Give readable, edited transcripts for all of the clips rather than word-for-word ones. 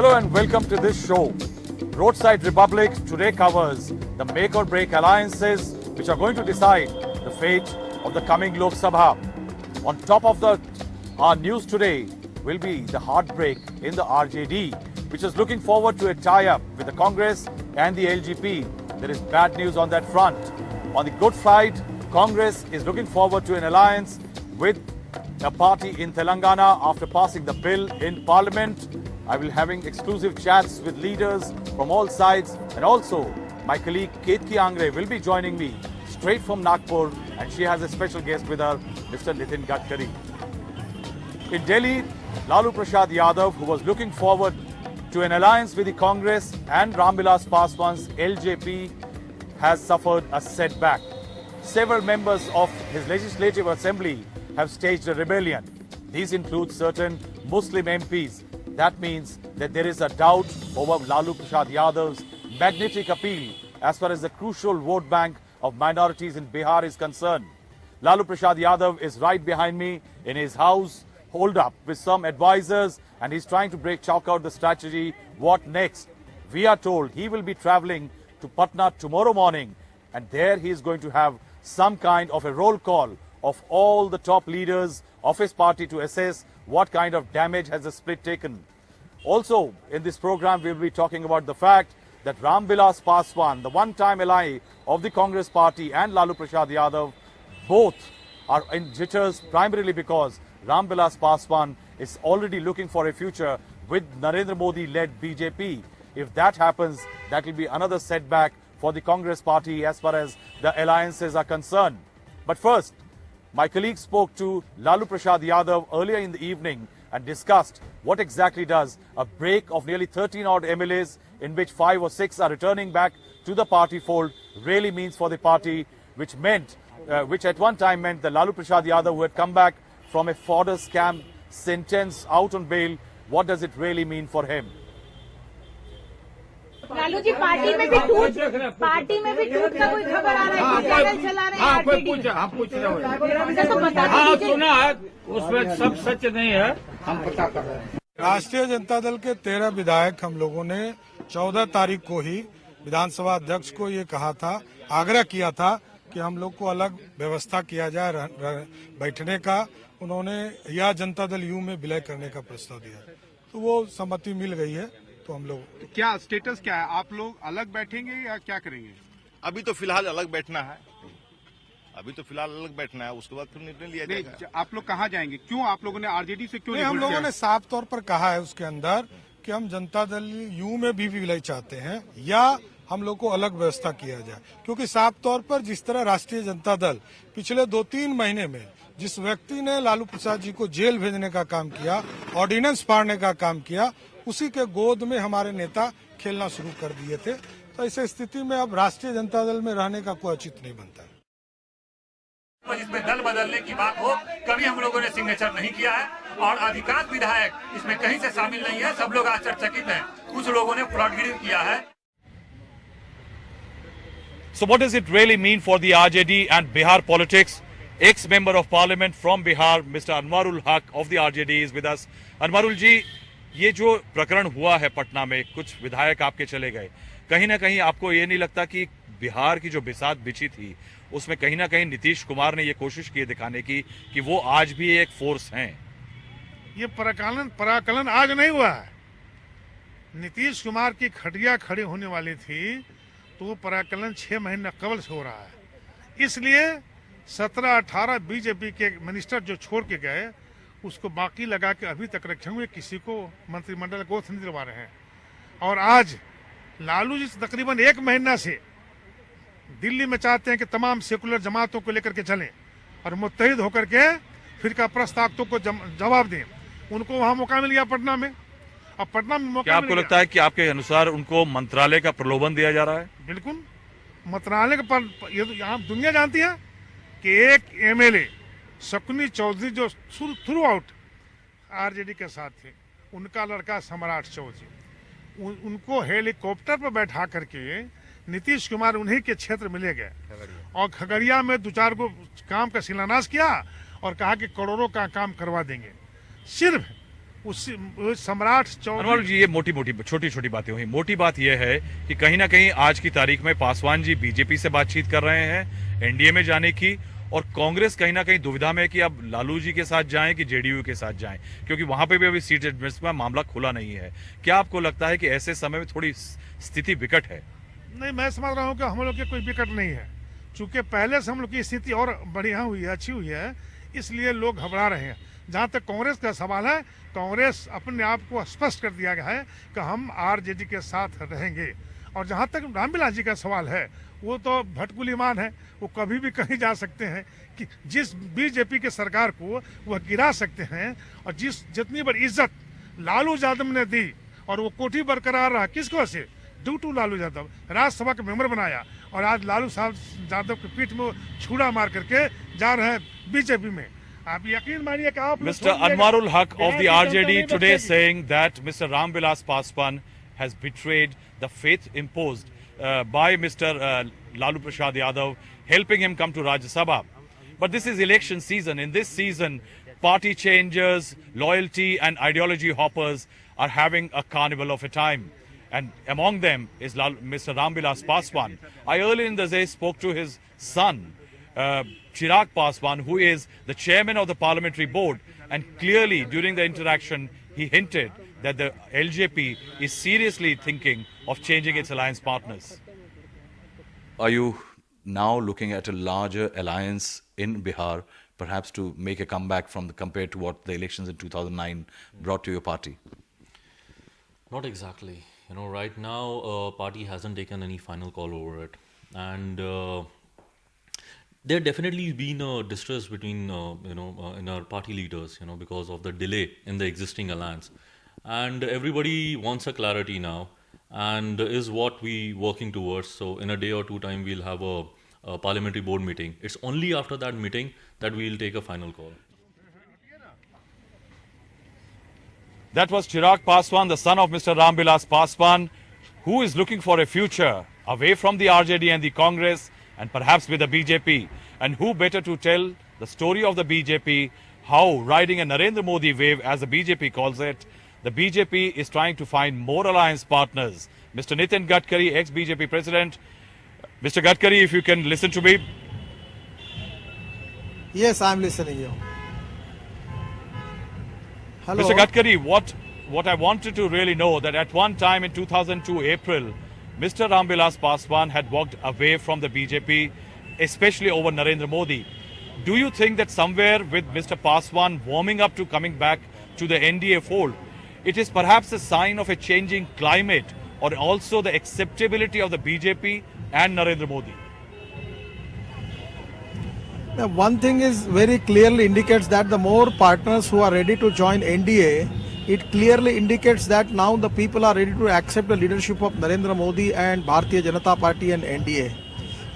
Hello and welcome to this show. Roadside Republic today covers the make or break alliances which are going to decide the fate of the coming Lok Sabha. On top of our news today will be the heartbreak in the RJD, which is looking forward to a tie-up with the Congress and the LGP. There is bad news on that front. On the good side, Congress is looking forward to an alliance with a party in Telangana after passing the bill in Parliament. I will be having exclusive chats with leaders from all sides, and also my colleague Ketki Angre will be joining me straight from Nagpur, and she has a special guest with her, Mr. Nitin Gadkari. In Delhi, Lalu Prasad Yadav, who was looking forward to an alliance with the Congress and Ramvilas Paswan's LJP, has suffered a setback. Several members of his legislative assembly have staged a rebellion. These include certain Muslim MPs. That means that there is a doubt over Lalu Prasad Yadav's magnetic appeal as far as the crucial vote bank of minorities in Bihar is concerned. Lalu Prasad Yadav is right behind me in his house, holed up with some advisors, and he's trying to chalk out the strategy. What next? We are told he will be traveling to Patna tomorrow morning, and there he is going to have some kind of a roll call of all the top leaders of his party to assess what kind of damage has the split taken. Also, in this program, we will be talking about the fact that Ramvilas Paswan, the one-time ally of the Congress party, and Lalu Prasad Yadav, both are in jitters primarily because Ramvilas Paswan is already looking for a future with Narendra Modi-led BJP. If that happens, that will be another setback for the Congress party as far as the alliances are concerned. But first, my colleague spoke to Lalu Prasad Yadav earlier in the evening and discussed what exactly does a break of nearly 13 odd MLAs, in which 5 or 6 are returning back to the party fold, really means for the party, which at one time meant that Lalu Prasad Yadav, who had come back from a fodder scam sentence out on bail, what does it really mean for him? Lalu ji, party में भी टूट का कोई खबर आ रहा है? Channel चला रहे हैं? हाँ, कोई पूछ रहा हाँ, सुना है, उसमें सब सच नहीं है, हम पता कर रहे हैं। राष्ट्रीय जनता दल के 13 विधायक हम लोगों ने 14 तारीख को ही विधानसभा अध्यक्ष को ये कहा था, आग्रह किया था कि हम लोग को अलग व्यवस्था किया जाए बैठने का। उन्होंने या जनता दल यू में विलय करने का प्रस्ताव दिया, तो वो सहमति मिल गई है। तो हम लोग क्या स्टेटस क्या है? आप लोग अलग बैठेंगे या क्या करेंगे? अभी तो फिलहाल अलग बैठना है, उसके बाद फिर निर्णय लिया जाएगा। आप लोग कहाँ जाएंगे? क्यों आप लोगों ने आरजेडी से क्यों? हम लोगों ने साफ तौर पर कहा है उसके अंदर कि हम जनता दल यू में भी विलय चाहते हैं या हम लोग को अलग व्यवस्था किया जाए, क्योंकि साफ तौर पर जिस तरह राष्ट्रीय जनता दल पिछले 2-3 महीने में जिस व्यक्ति ने लालू प्रसाद जी को जेल भेजने का काम किया, ऑर्डिनेंस फाड़ने का काम किया, उसी के गोद में हमारे नेता खेलना शुरू कर दिए थे। तो ऐसी स्थिति में अब राष्ट्रीय जनता दल में रहने का कोई औचित्य नहीं बनता है। इसमें दल बदलने की बात हो, कभी हम लोगों ने सिग्नेचर नहीं किया है और अधिकांश विधायक इसमें कहीं से शामिल नहीं है। सब लोग आश्चर्यचकित हैं, कुछ लोगों ने फ्रॉडगिरी किया है। So what does it really mean for the RJD and Bihar politics? Ex-member of Parliament from Bihar, Mr. Anwarul Haq of the RJD is with us. Anwarul ji, ये जो प्रकरण हुआ है पटना में, कुछ विधायक आपके चले गए, कहीं ना कहीं आपको ये नहीं लगता कि बिहार की जो बिसात बिछी थी उसमें कहीं ना कहीं नीतीश कुमार ने ये कोशिश की दिखाने की कि वो आज भी एक फोर्स हैं? ये पराकलन आज नहीं हुआ है। नीतीश कुमार की खटिया खड़ी होने वाली थी तो वो पराकलन 6 महीने कबल से हो रहा है। इसलिए 17-18 बीजेपी के मिनिस्टर जो छोड़ के गए उसको बाकी लगा के अभी तक रखे हुए, किसी को मंत्रिमंडल को नहीं दिलवा रहे हैं। और आज लालू जी तकरीबन 1 महीना से दिल्ली में चाहते हैं कि तमाम सेकुलर जमातों को लेकर के चलें और मुत्तहिद होकर के फिरका परस्त ताकतों को जवाब दें। उनको वहां मौका मिल गया पटना में। अब पटना में मौका, क्या आपको लगता है कि आपके अनुसार उनको मंत्रालय का प्रलोभन दिया जा रहा है? बिल्कुल, मंत्रालय का ये तो यहाँ दुनिया जानती है कि एक एमएलए शकुनी चौधरी जो थ्रू आउट आरजेडी के साथ थे, उनका लड़का सम्राट चौधरी, उनको हेलीकॉप्टर पर बैठा करके नीतीश कुमार उन्हीं के क्षेत्र में ले गए और खगड़िया में 2-4 को काम का शिलान्यास किया और कहा कि करोड़ों का काम करवा देंगे। सिर्फ उस सम्राट अनवर चौधरी जी, ये मोटी छोटी बातें हुई। मोटी बात यह है कि कहीं ना कहीं आज की तारीख में पासवान जी बीजेपी से बातचीत कर रहे हैं एनडीए में जाने की, और कांग्रेस कहीं ना कहीं दुविधा में है कि अब लालू जी के साथ जाएं कि जेडीयू के साथ जाएं, क्योंकि वहां पे भी अभी सीट एडजस्टमेंट का मामला खुला नहीं है। क्या आपको लगता है कि ऐसे समय में थोड़ी स्थिति विकट है? नहीं, मैं समझ रहा हूँ कि हम लोग की कोई विकट नहीं है, चूंकि पहले से हम लोग की स्थिति और बढ़िया हुई है, अच्छी हुई है, इसलिए लोग घबरा रहे हैं। जहां तक कांग्रेस का सवाल है, कांग्रेस अपने आप को स्पष्ट कर दिया गया है कि हम आरजेडी के साथ रहेंगे। और जहां तक रामविलास जी का सवाल है, वो तो भटकुलीमान है, वो कभी भी कहीं जा सकते हैं कि जिस बीजेपी के सरकार को वह गिरा सकते हैं, और जितनी बड़ी इज्जत लालू यादव ने दी और वो कोठी बरकरार रहा, किसको से ड्यू टू लालू यादव, राज्यसभा के मेंबर बनाया, और आज लालू साहब यादव के पीठ में छुरा मार करके जा रहे हैं बीजेपी में। आप यकीन मानिए कि आप Mr. Anwarul Haq of the RJD today saying that Mr. Ramvilas Paswan has betrayed the faith imposed by Mr. Lalu Prasad Yadav, helping him come to Rajya Sabha. But this is election season. In this season, party changers, loyalty and ideology hoppers are having a carnival of a time. And among them is Mr. Ramvilas Paswan. I earlier in the day spoke to his son, Chirag Paswan, who is the chairman of the parliamentary board, and clearly during the interaction he hinted that the LJP is seriously thinking of changing its alliance partners. Are you now looking at a larger alliance in Bihar, perhaps to make a comeback compared to what the elections in 2009 brought to your party? Not exactly. You know, right now, party hasn't taken any final call over it, and there definitely been a distress between in our party leaders, because of the delay in the existing alliance, and everybody wants a clarity now, and is what we working towards. So in a day or two time, we'll have a parliamentary board meeting. It's only after that meeting that we'll take a final call. That was Chirag Paswan, the son of Mr. Ramvilas Paswan, who is looking for a future away from the RJD and the Congress, and perhaps with the BJP. And who better to tell the story of the BJP, how riding a Narendra Modi wave, as the BJP calls it, the BJP is trying to find more alliance partners. Mr. Nitin Gadkari, ex-BJP president. Mr. Gadkari, if you can listen to me. Yes, I'm listening you. Hello. Mr. Gadkari, what I wanted to really know, that at one time in 2002 April, Mr. Ramvilas Paswan had walked away from the BJP, especially over Narendra Modi. Do you think that somewhere with Mr. Paswan warming up to coming back to the NDA fold, it is perhaps a sign of a changing climate, or also the acceptability of the BJP and Narendra Modi? Now, one thing is very clearly indicates that the more partners who are ready to join NDA, it clearly indicates that now the people are ready to accept the leadership of Narendra Modi and Bharatiya Janata Party and NDA.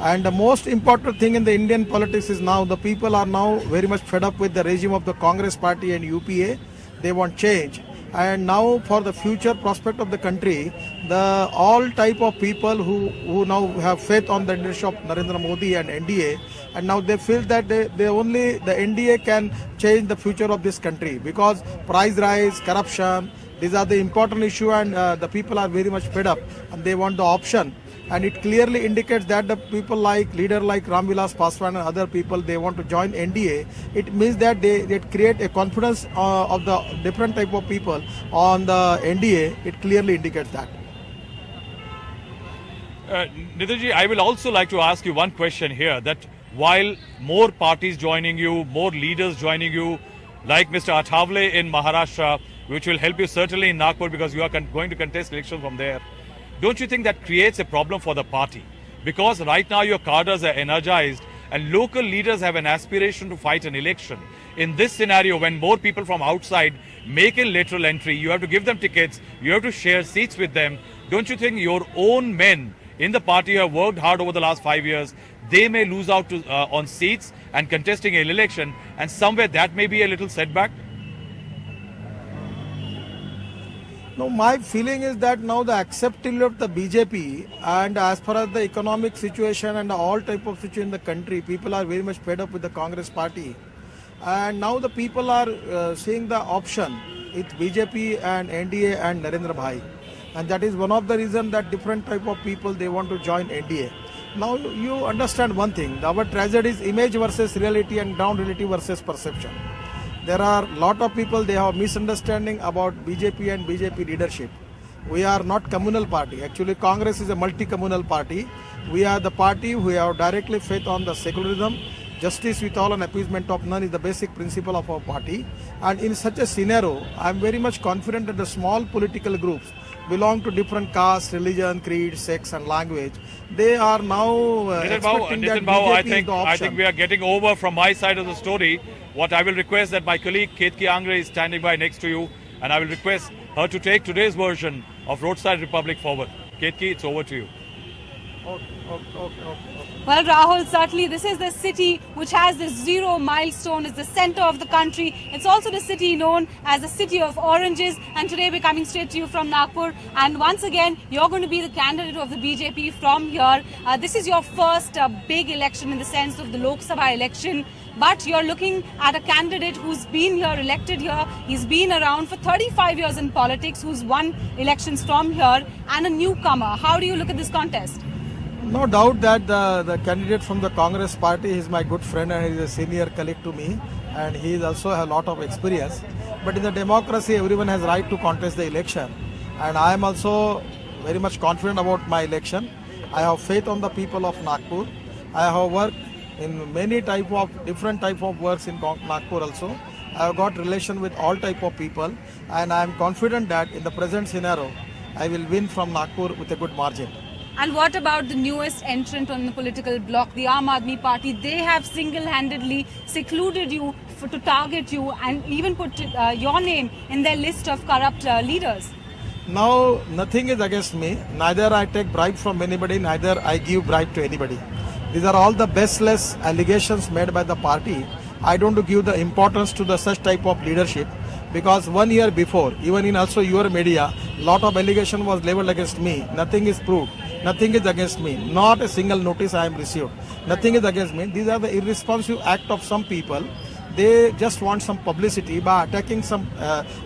And the most important thing in the Indian politics is now the people are now very much fed up with the regime of the Congress Party and UPA. They want change. And now for the future prospect of the country, the all type of people who now have faith on the leadership of Narendra Modi and NDA, and now they feel that they only the NDA can change the future of this country, because price rise, corruption, these are the important issue, and the people are very much fed up and they want the option. And it clearly indicates that the people leader like Ramvilas Paswan and other people, they want to join NDA. It means that they create a confidence of the different type of people on the NDA. It clearly indicates that. Nitinji, I will also like to ask you one question here, that while more parties joining you, more leaders joining you, like Mr. Athavale in Maharashtra, which will help you certainly in Nagpur because you are going to contest election from there, don't you think that creates a problem for the party? Because right now your cadres are energized and local leaders have an aspiration to fight an election. In this scenario, when more people from outside make a lateral entry, you have to give them tickets, you have to share seats with them. Don't you think your own men in the party who have worked hard over the last 5 years, they may lose out on seats and contesting an election, and somewhere that may be a little setback? No, my feeling is that now the acceptability of the BJP, and as far as the economic situation and all type of situation in the country, people are very much fed up with the Congress Party. And now the people are seeing the option. with BJP and NDA and Narendra Bhai. And that is one of the reasons that different type of people, they want to join NDA. Now you understand one thing, our tragedy is image versus reality and ground reality versus perception. There are a lot of people, they have misunderstanding about BJP and BJP leadership. We are not communal party. Actually, Congress is a multi-communal party. We are the party who have directly faith on the secularism. Justice with all and appeasement of none is the basic principle of our party. And in such a scenario, I am very much confident that the small political groups belong to different castes, religion, creed, sex and language. They are now expecting that BJP is the option. I think we are getting over from my side of the story. What I will request that my colleague Ketki Angre is standing by next to you, and I will request her to take today's version of Roadside Republic forward. Ketki, it's over to you. Well, Rahul, certainly this is the city which has this zero milestone. It's the center of the country. It's also the city known as the city of oranges. And today we're coming straight to you from Nagpur. And once again, you're going to be the candidate of the BJP from here. This is your first big election in the sense of the Lok Sabha election. But you're looking at a candidate who's been here, elected here. He's been around for 35 years in politics, who's won elections from here, and a newcomer. How do you look at this contest? No doubt that the candidate from the Congress party is my good friend and he is a senior colleague to me, and he also has a lot of experience. But in the democracy, everyone has right to contest the election, and I am also very much confident about my election. I have faith on the people of Nagpur. I have worked in many different type of works in Nagpur also. I have got relation with all type of people, and I am confident that in the present scenario, I will win from Nagpur with a good margin. And what about the newest entrant on the political bloc, the Aam Aadmi Party? They have single-handedly secluded you to target you and even put your name in their list of corrupt leaders. Now, nothing is against me. Neither I take bribe from anybody, neither I give bribe to anybody. These are all the baseless allegations made by the party. I don't give the importance to the such type of leadership, because 1 year before, even in also your media, lot of allegation was leveled against me. Nothing is proved. Nothing is against me. Not a single notice I am received. Nothing is against me. These are the irresponsive act of some people. They just want some publicity by attacking some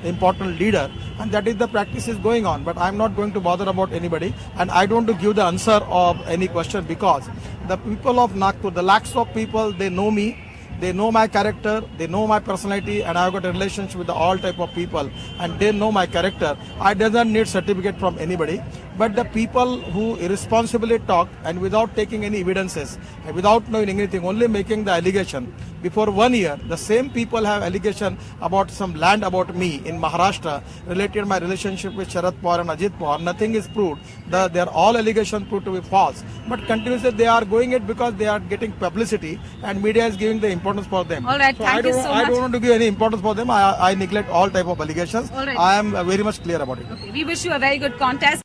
important leader, and that is the practice is going on. But I am not going to bother about anybody, and I don't give the answer of any question, because the people of Nagpur, the lakhs of people, they know me. They know my character, they know my personality, and I've got a relationship with all type of people, and they know my character. I doesn't need certificate from anybody. But the people who irresponsibly talk and without taking any evidences, and without knowing anything, only making the allegation. Before 1 year, the same people have allegation about some land about me in Maharashtra, related my relationship with Sharad Pawar and Ajit Pawar. Nothing is proved. They are all allegations proved to be false. But continuously they are going it because they are getting publicity, and media is giving the importance for them. All right, so thank you so much. I don't want to give any importance for them. I neglect all type of allegations. All right. I am very much clear about it. Okay, we wish you a very good contest.